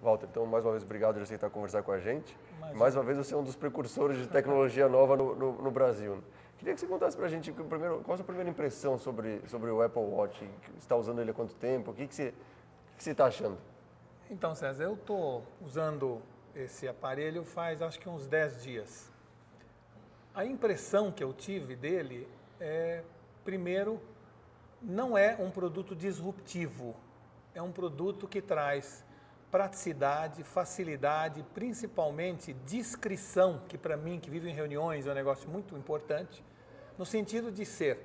Walter, então, mais uma vez, obrigado por aceitar conversar com a gente. Imagina. Mais uma vez, você é um dos precursores de tecnologia nova no Brasil. Queria que você contasse para a gente primeiro, qual a sua primeira impressão sobre o Apple Watch. Você está usando ele há quanto tempo? O que você está achando? Então, César, eu estou usando esse aparelho faz acho que uns 10 dias. A impressão que eu tive dele é, primeiro, não é um produto disruptivo. É um produto que traz praticidade, facilidade, principalmente discrição, que para mim, que vivo em reuniões, é um negócio muito importante, no sentido de ser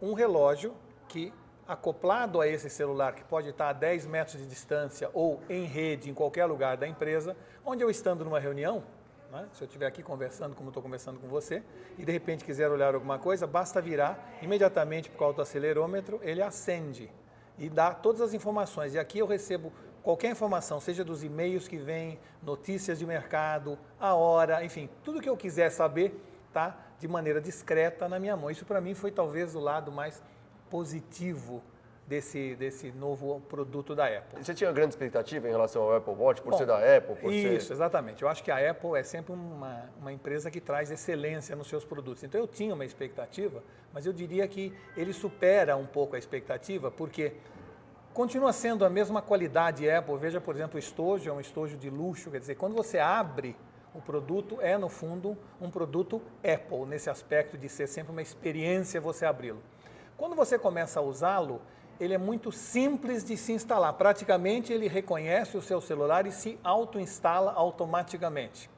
um relógio que, acoplado a esse celular, que pode estar a 10 metros de distância ou em rede, em qualquer lugar da empresa, onde eu estando numa reunião, né, se eu estiver aqui conversando, como estou conversando com você, e de repente quiser olhar alguma coisa, basta virar, imediatamente para o autoacelerômetro, ele acende e dá todas as informações. E aqui eu recebo qualquer informação, seja dos e-mails que vêm, notícias de mercado, a hora, enfim, tudo que eu quiser saber está de maneira discreta na minha mão. Isso para mim foi talvez o lado mais positivo desse novo produto da Apple. Você tinha grande expectativa em relação ao Apple Watch, por ser da Apple? Isso, exatamente. Eu acho que a Apple é sempre uma empresa que traz excelência nos seus produtos. Então eu tinha uma expectativa, mas eu diria que ele supera um pouco a expectativa, porque continua sendo a mesma qualidade Apple. Veja, por exemplo, o estojo é um estojo de luxo, quer dizer, quando você abre o produto, é no fundo um produto Apple, nesse aspecto de ser sempre uma experiência você abri-lo. Quando você começa a usá-lo, ele é muito simples de se instalar. Praticamente ele reconhece o seu celular e se auto-instala automaticamente.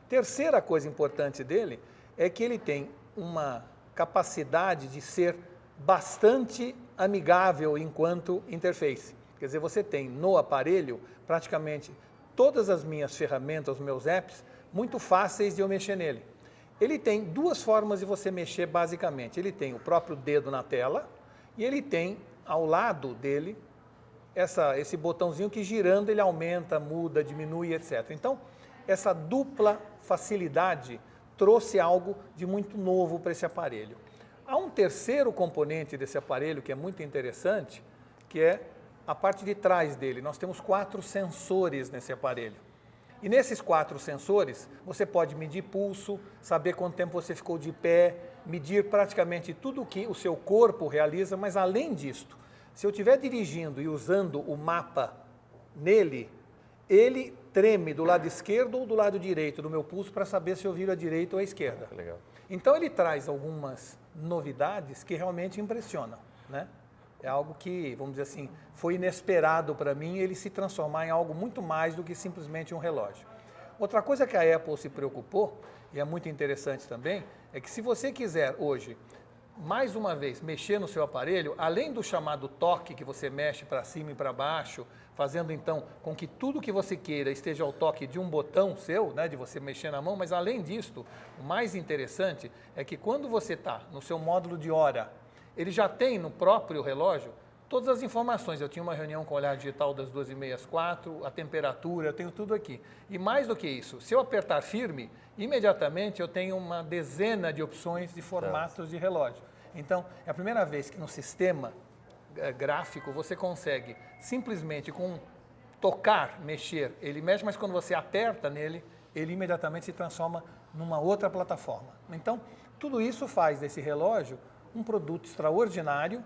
Terceira coisa importante dele é que ele tem uma capacidade de ser bastante amigável enquanto interface. Quer dizer, você tem no aparelho praticamente todas as minhas ferramentas, os meus apps, muito fáceis de eu mexer nele. Ele tem duas formas de você mexer basicamente. Ele tem o próprio dedo na tela e ele tem ao lado dele esse botãozinho que girando ele aumenta, muda, diminui, etc. Então, essa dupla facilidade trouxe algo de muito novo para esse aparelho. Há um terceiro componente desse aparelho que é muito interessante, que é a parte de trás dele. Nós temos 4 sensores nesse aparelho. E nesses 4 sensores, você pode medir pulso, saber quanto tempo você ficou de pé, medir praticamente tudo o que o seu corpo realiza, mas além disto, se eu estiver dirigindo e usando o mapa nele, ele treme do lado esquerdo ou do lado direito do meu pulso para saber se eu viro à direita ou à esquerda. Legal. Então ele traz algumas novidades que realmente impressionam, né? É algo que, vamos dizer assim, foi inesperado para mim ele se transformar em algo muito mais do que simplesmente um relógio. Outra coisa que a Apple se preocupou, e é muito interessante também, é que se você quiser hoje, mais uma vez, mexer no seu aparelho, além do chamado toque que você mexe para cima e para baixo, fazendo então com que tudo que você queira esteja ao toque de um botão seu, né, de você mexer na mão, mas além disto, o mais interessante é que quando você está no seu módulo de hora, ele já tem no próprio relógio todas as informações. Eu tinha uma reunião com o olhar digital das 2h30 às 4h, a temperatura, eu tenho tudo aqui. E mais do que isso, se eu apertar firme, imediatamente eu tenho uma dezena de opções de formatos de relógio. Então, é a primeira vez que no sistema gráfico você consegue simplesmente com tocar, mexer, ele mexe, mas quando você aperta nele, ele imediatamente se transforma numa outra plataforma. Então, tudo isso faz desse relógio um produto extraordinário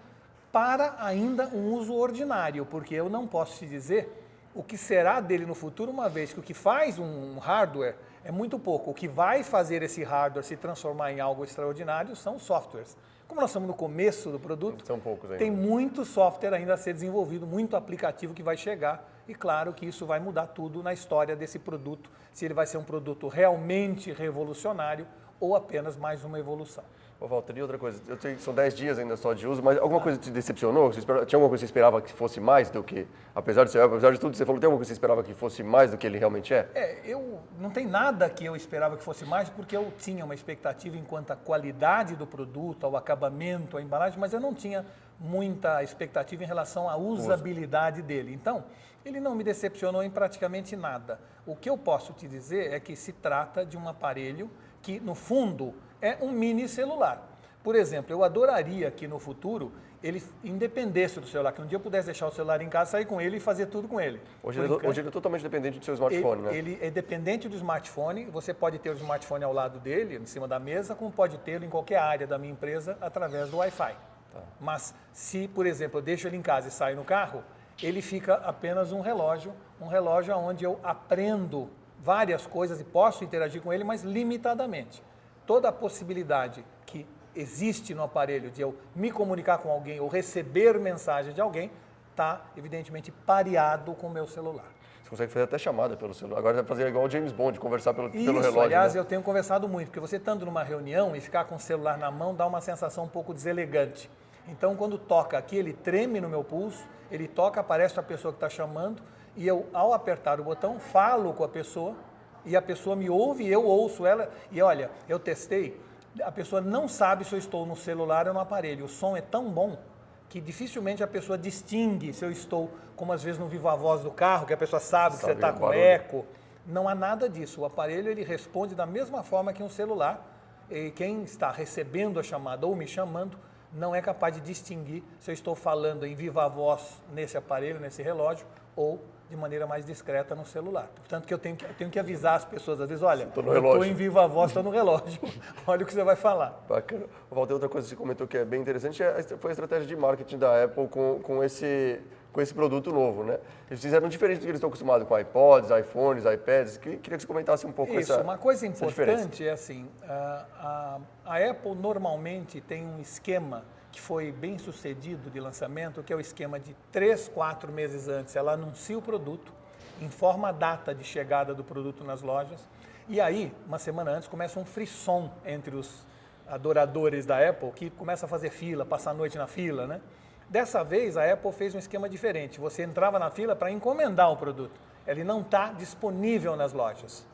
para ainda um uso ordinário, porque eu não posso te dizer o que será dele no futuro, uma vez que o que faz um hardware é muito pouco. O que vai fazer esse hardware se transformar em algo extraordinário são os softwares. Como nós estamos no começo do produto, são poucos ainda. Tem muito software ainda a ser desenvolvido, muito aplicativo que vai chegar, e claro que isso vai mudar tudo na história desse produto, se ele vai ser um produto realmente revolucionário ou apenas mais uma evolução. Ô, Walter, e outra coisa, eu sei que são 10 dias ainda só de uso, mas alguma coisa te decepcionou? Tinha alguma coisa que você esperava que fosse mais do que, apesar de tudo que você falou, tem alguma coisa que você esperava que fosse mais do que ele realmente é? Eu não tem nada que eu esperava que fosse mais, porque eu tinha uma expectativa enquanto à qualidade do produto, ao acabamento, à embalagem, mas eu não tinha muita expectativa em relação à usabilidade dele. Então, ele não me decepcionou em praticamente nada. O que eu posso te dizer é que se trata de um aparelho que, no fundo, é um mini celular. Por exemplo, eu adoraria que no futuro ele independesse do celular, que um dia eu pudesse deixar o celular em casa, sair com ele e fazer tudo com ele. Hoje ele é totalmente dependente do seu smartphone, né? Ele é dependente do smartphone, você pode ter o smartphone ao lado dele, em cima da mesa, como pode tê-lo em qualquer área da minha empresa através do Wi-Fi. Tá. Mas se, por exemplo, eu deixo ele em casa e saio no carro, ele fica apenas um relógio onde eu aprendo várias coisas e posso interagir com ele, mas limitadamente. Toda a possibilidade que existe no aparelho de eu me comunicar com alguém ou receber mensagem de alguém, está evidentemente pareado com o meu celular. Você consegue fazer até chamada pelo celular. Agora vai fazer igual o James Bond, conversar pelo relógio. Aliás, né? Eu tenho conversado muito, porque você estando numa reunião e ficar com o celular na mão dá uma sensação um pouco deselegante. Então, quando toca aqui, ele treme no meu pulso, ele toca, aparece a pessoa que está chamando, e eu, ao apertar o botão, falo com a pessoa, e a pessoa me ouve, e eu ouço ela. E olha, eu testei, a pessoa não sabe se eu estou no celular ou no aparelho. O som é tão bom que dificilmente a pessoa distingue se eu estou, como às vezes no Viva Voz do carro, que a pessoa sabe que você está com eco. Não há nada disso. O aparelho ele responde da mesma forma que um celular. E quem está recebendo a chamada ou me chamando não é capaz de distinguir se eu estou falando em viva voz nesse aparelho, nesse relógio, ou de maneira mais discreta no celular. Portanto, que eu tenho que avisar as pessoas, às vezes, olha, eu estou em viva voz, estou no relógio, olha o que você vai falar. Bacana. Walter, outra coisa que você comentou que é bem interessante foi a estratégia de marketing da Apple com esse produto novo, né? Eles fizeram diferente do que eles estão acostumados com iPods, iPhones, iPads. Queria que você comentasse um pouco isso. Uma coisa importante é assim, a Apple normalmente tem um esquema que foi bem sucedido de lançamento, que é o esquema de 3, 4 meses antes, ela anuncia o produto, informa a data de chegada do produto nas lojas, e aí, uma semana antes, começa um frisson entre os adoradores da Apple, que começa a fazer fila, passar a noite na fila, né? Dessa vez, a Apple fez um esquema diferente, você entrava na fila para encomendar o produto, ele não está disponível nas lojas.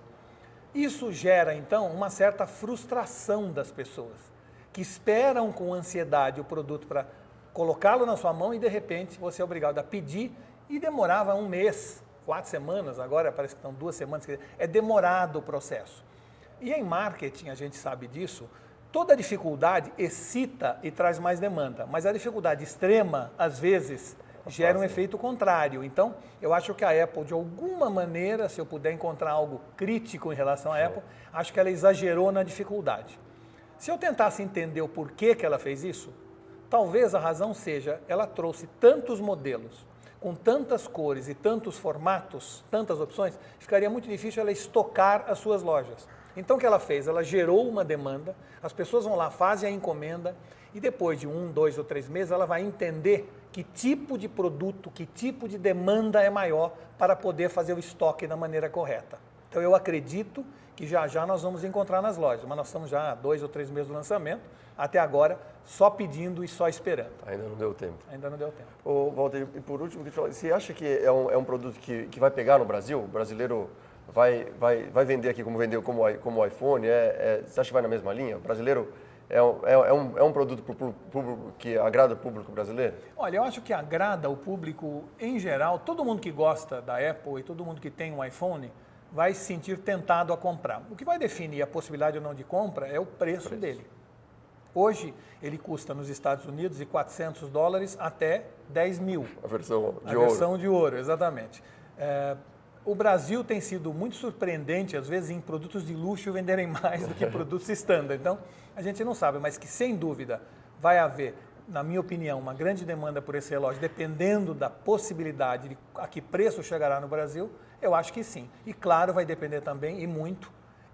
Isso gera, então, uma certa frustração das pessoas, que esperam com ansiedade o produto para colocá-lo na sua mão e, de repente, você é obrigado a pedir e demorava um mês, 4 semanas, agora parece que estão 2 semanas, é demorado o processo. E em marketing, a gente sabe disso, toda dificuldade excita e traz mais demanda, mas a dificuldade extrema, às vezes, gera um efeito contrário. Então, eu acho que a Apple, de alguma maneira, se eu puder encontrar algo crítico em relação à Apple, acho que ela exagerou na dificuldade. Se eu tentasse entender o porquê que ela fez isso, talvez a razão seja, ela trouxe tantos modelos, com tantas cores e tantos formatos, tantas opções, ficaria muito difícil ela estocar as suas lojas. Então o que ela fez? Ela gerou uma demanda, as pessoas vão lá, fazem a encomenda, e depois de 1, 2 ou 3 meses ela vai entender que tipo de produto, que tipo de demanda é maior para poder fazer o estoque da maneira correta. Então eu acredito que já nós vamos encontrar nas lojas, mas nós estamos já há 2 ou 3 meses do lançamento, até agora só pedindo e só esperando. Ainda não deu tempo. Ainda não deu tempo. Ô, Walter, e por último, você acha que é um produto que vai pegar no Brasil? O brasileiro vai vender aqui como vendeu como o iPhone? Você acha que vai na mesma linha? O brasileiro é um produto público que agrada o público brasileiro? Olha, eu acho que agrada o público em geral, todo mundo que gosta da Apple e todo mundo que tem um iPhone vai se sentir tentado a comprar. O que vai definir a possibilidade ou não de compra é o preço dele. Hoje, ele custa nos Estados Unidos de $400 até 10 mil. A versão de ouro. A versão de ouro, exatamente. O Brasil tem sido muito surpreendente, às vezes, em produtos de luxo venderem mais do que produtos standard. Então, a gente não sabe, mas que, sem dúvida, vai haver, na minha opinião, uma grande demanda por esse relógio, dependendo da possibilidade de a que preço chegará no Brasil, eu acho que sim. E claro, vai depender também, e muito,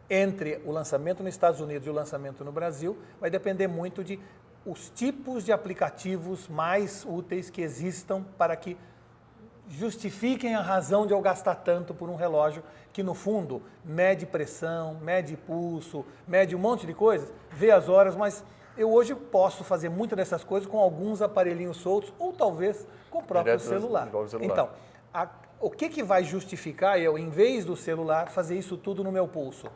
entre o lançamento nos Estados Unidos e o lançamento no Brasil, vai depender muito de os tipos de aplicativos mais úteis que existam para que justifiquem a razão de eu gastar tanto por um relógio que, no fundo, mede pressão, mede pulso, mede um monte de coisas, vê as horas, mas eu hoje posso fazer muitas dessas coisas com alguns aparelhinhos soltos ou talvez com o próprio celular. Então, o que vai justificar eu, em vez do celular, fazer isso tudo no meu pulso?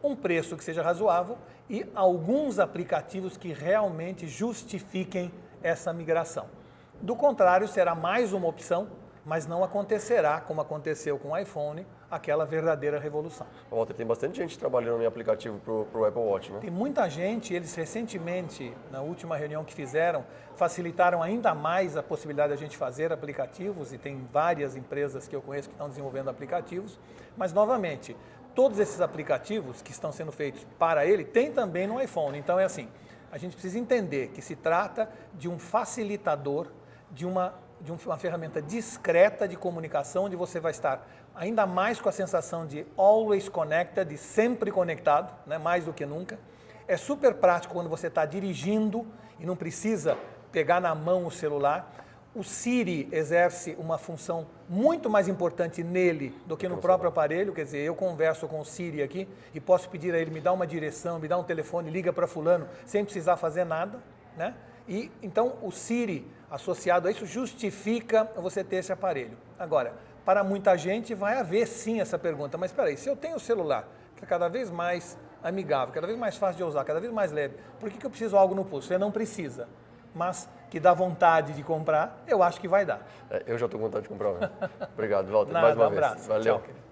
Um preço que seja razoável e alguns aplicativos que realmente justifiquem essa migração. Do contrário, será mais uma opção mas não acontecerá, como aconteceu com o iPhone, aquela verdadeira revolução. Walter, tem bastante gente trabalhando em aplicativo para o Apple Watch, né? Tem muita gente, eles recentemente, na última reunião que fizeram, facilitaram ainda mais a possibilidade de a gente fazer aplicativos, e tem várias empresas que eu conheço que estão desenvolvendo aplicativos, mas novamente, todos esses aplicativos que estão sendo feitos para ele, tem também no iPhone. Então é assim, a gente precisa entender que se trata de um facilitador, de uma ferramenta discreta de comunicação, onde você vai estar ainda mais com a sensação de always connected, de sempre conectado, né, mais do que nunca. É super prático quando você está dirigindo e não precisa pegar na mão o celular. O Siri exerce uma função muito mais importante nele do que no próprio aparelho, quer dizer, eu converso com o Siri aqui e posso pedir a ele, me dá uma direção, me dá um telefone, liga para fulano, sem precisar fazer nada, né? E então o Siri associado a isso justifica você ter esse aparelho. Agora, para muita gente vai haver sim essa pergunta, mas espera aí, se eu tenho o celular que é cada vez mais amigável, cada vez mais fácil de usar, cada vez mais leve, por que eu preciso de algo no pulso? Você não precisa, mas que dá vontade de comprar, eu acho que vai dar. Eu já estou com vontade de comprar. Obrigado, Walter, Nada, mais uma um vez. abraço. Valeu. Tchau.